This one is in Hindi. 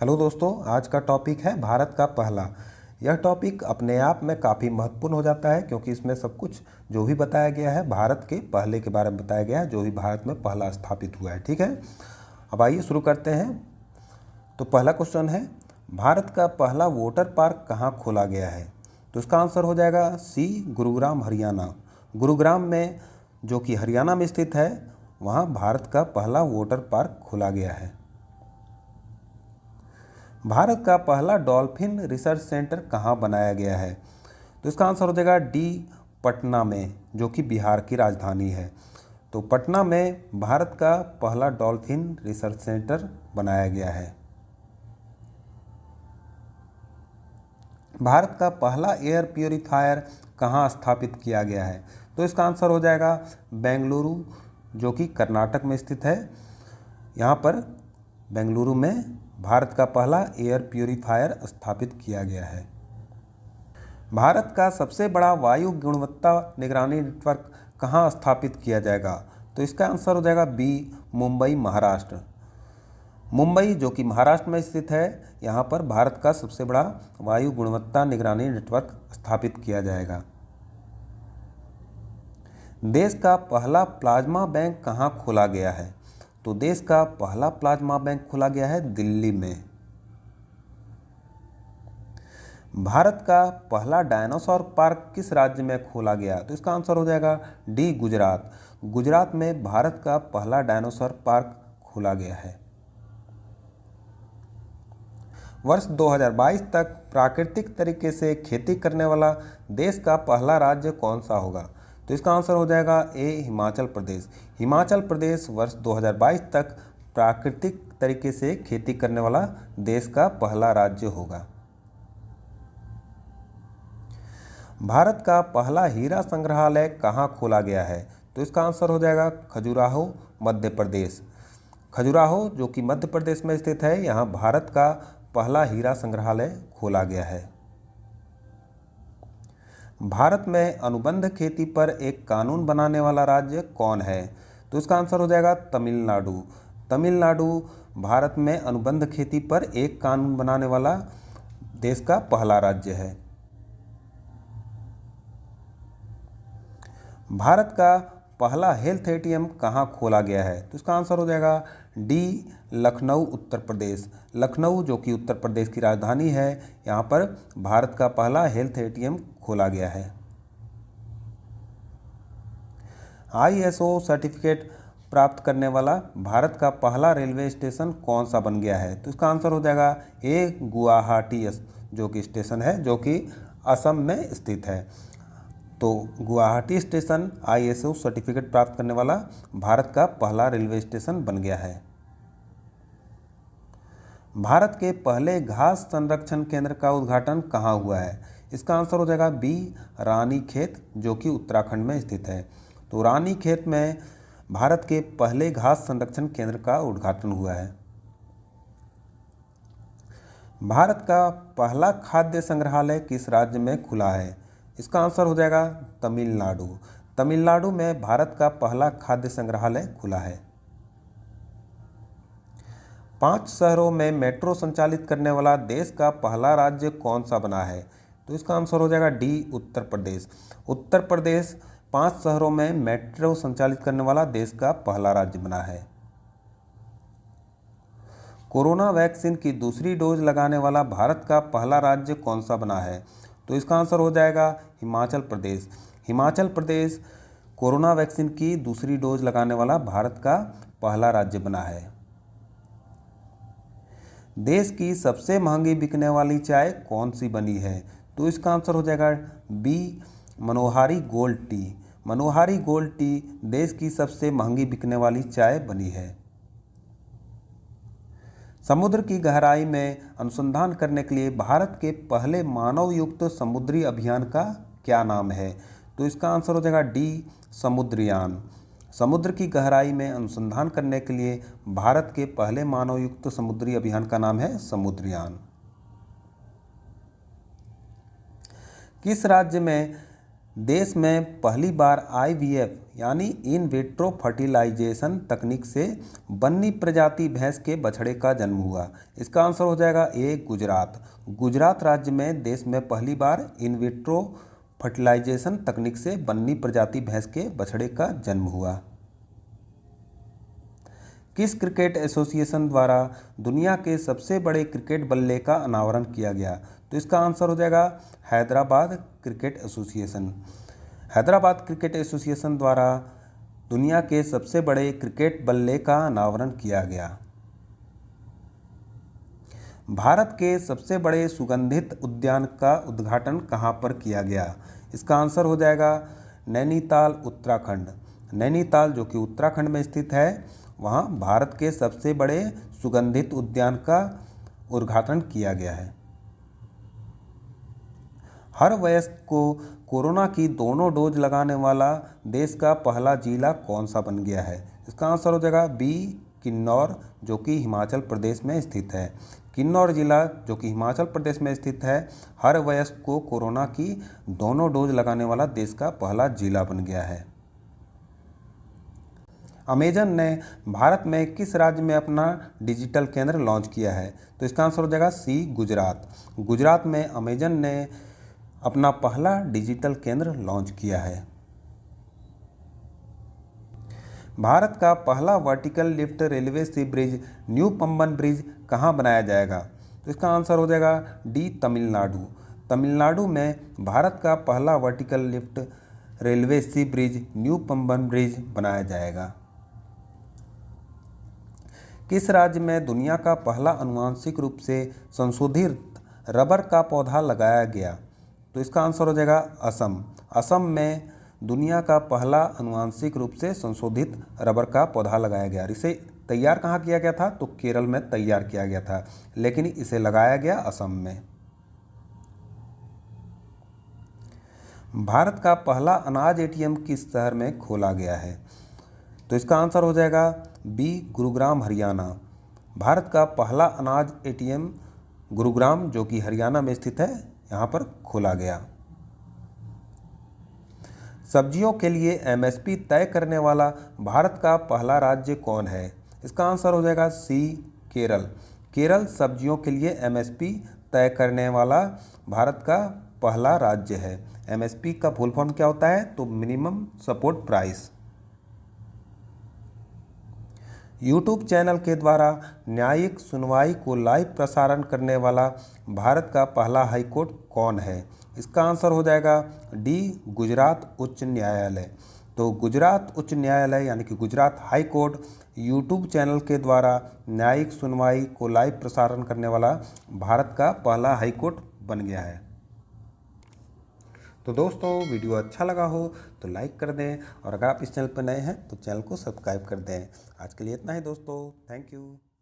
हेलो दोस्तों, आज का टॉपिक है भारत का पहला। यह टॉपिक अपने आप में काफ़ी महत्वपूर्ण हो जाता है क्योंकि इसमें सब कुछ जो भी बताया गया है भारत के पहले के बारे में बताया गया है, जो भी भारत में पहला स्थापित हुआ है। ठीक है, अब आइए शुरू करते हैं। तो पहला क्वेश्चन है, भारत का पहला वाटर पार्क कहाँ खोला गया है? तो इसका आंसर हो जाएगा सी, गुरुग्राम, हरियाणा। गुरुग्राम में, जो कि हरियाणा में स्थित है, वहाँ भारत का पहला वाटर पार्क खोला गया है। भारत का पहला डॉल्फिन रिसर्च सेंटर कहाँ बनाया गया है? तो इसका आंसर हो जाएगा डी, पटना में, जो कि बिहार की राजधानी है। तो पटना में भारत का पहला डॉल्फिन रिसर्च सेंटर बनाया गया है। भारत का पहला एयर प्योरीफायर कहाँ स्थापित किया गया है? तो इसका आंसर हो जाएगा बेंगलुरु, जो कि कर्नाटक में स्थित है। यहाँ पर बेंगलुरु में भारत का पहला एयर प्योरीफायर स्थापित किया गया है। भारत का सबसे बड़ा वायु गुणवत्ता निगरानी नेटवर्क कहाँ स्थापित किया जाएगा? तो इसका आंसर हो जाएगा बी, मुंबई, महाराष्ट्र। मुंबई, जो कि महाराष्ट्र में स्थित है, यहाँ पर भारत का सबसे बड़ा वायु गुणवत्ता निगरानी नेटवर्क स्थापित किया जाएगा। देश का पहला प्लाज्मा बैंक कहाँ खोला गया है? तो देश का पहला प्लाज्मा बैंक खोला गया है दिल्ली में। भारत का पहला डायनासोर पार्क किस राज्य में खोला गया? तो इसका आंसर हो जाएगा डी, गुजरात। गुजरात में भारत का पहला डायनासोर पार्क खोला गया है। वर्ष 2022 तक प्राकृतिक तरीके से खेती करने वाला देश का पहला राज्य कौन सा होगा? तो इसका आंसर हो जाएगा ए, हिमाचल प्रदेश। हिमाचल प्रदेश वर्ष 2022 तक प्राकृतिक तरीके से खेती करने वाला देश का पहला राज्य होगा। भारत का पहला हीरा संग्रहालय कहाँ खोला गया है? तो इसका आंसर हो जाएगा खजुराहो, मध्य प्रदेश। खजुराहो, जो कि मध्य प्रदेश में स्थित है, यहाँ भारत का पहला हीरा संग्रहालय खोला गया है। भारत में अनुबंध खेती पर एक कानून बनाने वाला राज्य कौन है? तो इसका आंसर हो जाएगा तमिलनाडु। तमिलनाडु भारत में अनुबंध खेती पर एक कानून बनाने वाला देश का पहला राज्य है। भारत का पहला हेल्थ एटीएम कहाँ खोला गया है? तो इसका आंसर हो जाएगा डी, लखनऊ, उत्तर प्रदेश। लखनऊ, जो कि उत्तर प्रदेश की राजधानी है, यहाँ पर भारत का पहला हेल्थ एटीएम खोला गया है। ISO सर्टिफिकेट प्राप्त करने वाला भारत का पहला रेलवे स्टेशन कौन सा बन गया है? तो इसका आंसर हो जाएगा ए, गुवाहाटी, जो कि स्टेशन है, जो कि असम में स्थित है। तो गुवाहाटी स्टेशन ISO सर्टिफिकेट प्राप्त करने वाला भारत का पहला रेलवे स्टेशन बन गया है। भारत के पहले घास संरक्षण केंद्र का उद्घाटन कहाँ हुआ है? इसका आंसर हो जाएगा बी, रानीखेत, जो कि उत्तराखंड में स्थित है। तो रानीखेत में भारत के पहले घास संरक्षण केंद्र का उद्घाटन हुआ है। भारत का पहला खाद्य संग्रहालय किस राज्य में खुला है? इसका आंसर हो जाएगा तमिलनाडु। तमिलनाडु में भारत का पहला खाद्य संग्रहालय खुला है। 5 शहरों में मेट्रो संचालित करने वाला देश का पहला राज्य कौन सा बना है? तो इसका आंसर हो जाएगा डी, उत्तर प्रदेश। उत्तर प्रदेश 5 शहरों में मेट्रो संचालित करने वाला देश का पहला राज्य बना है। कोरोना वैक्सीन की दूसरी डोज लगाने वाला भारत का पहला राज्य कौन सा बना है? तो इसका आंसर हो जाएगा हिमाचल प्रदेश। हिमाचल प्रदेश कोरोना वैक्सीन की दूसरी डोज लगाने वाला भारत का पहला राज्य बना है। देश की सबसे महंगी बिकने वाली चाय कौन सी बनी है? तो इसका आंसर हो जाएगा बी, मनोहारी गोल्ड टी। मनोहारी गोल्ड टी देश की सबसे महंगी बिकने वाली चाय बनी है। समुद्र की गहराई में अनुसंधान करने के लिए भारत के पहले मानव युक्त समुद्री अभियान का क्या नाम है? तो इसका आंसर हो जाएगा डी, समुद्रयान। समुद्र की गहराई में अनुसंधान करने के लिए भारत के पहले मानव युक्त समुद्री अभियान का नाम है समुद्रयान। किस राज्य में देश में पहली बार IVF यानी इन विट्रो फर्टिलाइजेशन तकनीक से बन्नी प्रजाति भैंस के बछड़े का जन्म हुआ। इसका आंसर हो जाएगा ए गुजरात। गुजरात राज्य में देश में पहली बार इन विट्रो फर्टिलाइजेशन तकनीक से बन्नी प्रजाति भैंस के बछड़े का जन्म हुआ। किस क्रिकेट एसोसिएशन द्वारा दुनिया के सबसे बड़े क्रिकेट बल्ले का अनावरण किया गया? तो इसका आंसर हो जाएगा Hyderabad cricket association. Hyderabad cricket association द्वारा दुनिया के सबसे बड़े क्रिकेट बल्ले का अनावरण किया गया। भारत के सबसे बड़े सुगंधित उद्यान का उद्घाटन कहाँ पर किया गया? इसका आंसर हो जाएगा नैनीताल उत्तराखंड। नैनीताल जो कि उत्तराखंड में स्थित है, वहाँ भारत के सबसे बड़े सुगंधित उद्यान का उद्घाटन किया गया है। हर वयस्क को कोरोना की दोनों डोज लगाने वाला देश का पहला जिला कौन सा बन गया है? इसका आंसर हो जाएगा बी किन्नौर, जो कि हिमाचल प्रदेश में स्थित है। किन्नौर जिला जो कि हिमाचल प्रदेश में स्थित है, हर वयस्क को कोरोना की दोनों डोज लगाने वाला देश का पहला जिला बन गया है। अमेजन ने भारत में किस राज्य में अपना डिजिटल केंद्र लॉन्च किया है? तो इसका आंसर हो जाएगा सी गुजरात। गुजरात में अमेजन ने अपना पहला डिजिटल केंद्र लॉन्च किया है। भारत का पहला वर्टिकल लिफ्ट रेलवे सी ब्रिज न्यू पंबन ब्रिज कहाँ बनाया जाएगा? तो इसका आंसर हो जाएगा डी तमिलनाडु। तमिलनाडु में भारत का पहला वर्टिकल लिफ्ट रेलवे सी ब्रिज न्यू पंबन ब्रिज बनाया जाएगा। किस राज्य में दुनिया का पहला आनुवंशिक रूप से संशोधित रबर का पौधा लगाया गया? तो इसका आंसर हो जाएगा असम। असम में दुनिया का पहला आनुवंशिक रूप से संशोधित रबर का पौधा लगाया गया। इसे तैयार कहाँ किया गया था? तो केरल में तैयार किया गया था, लेकिन इसे लगाया गया असम में। भारत का पहला अनाज एटीएम किस शहर में खोला गया है? तो इसका आंसर हो जाएगा बी गुरुग्राम हरियाणा। भारत का पहला अनाज एटीएम गुरुग्राम जो कि हरियाणा में स्थित है, यहाँ पर खोला गया। सब्जियों के लिए एमएसपी तय करने वाला भारत का पहला राज्य कौन है? इसका आंसर हो जाएगा सी केरल। केरल सब्जियों के लिए एमएसपी तय करने वाला भारत का पहला राज्य है। एमएसपी का फुल फॉर्म क्या होता है? तो minimum support price. YouTube channel के द्वारा न्यायिक सुनवाई को लाइव प्रसारण करने वाला भारत का पहला हाईकोर्ट कौन है? इसका आंसर हो जाएगा डी गुजरात उच्च न्यायालय। तो गुजरात उच्च न्यायालय यानी कि Gujarat high court YouTube channel के द्वारा न्यायिक सुनवाई को लाइव प्रसारण करने वाला भारत का पहला हाई कोर्ट बन गया है। तो दोस्तों, वीडियो अच्छा लगा हो तो लाइक कर दें, और अगर आप इस चैनल पर नए हैं तो चैनल को सब्सक्राइब कर दें। आज के लिए इतना ही दोस्तों, थैंक यू।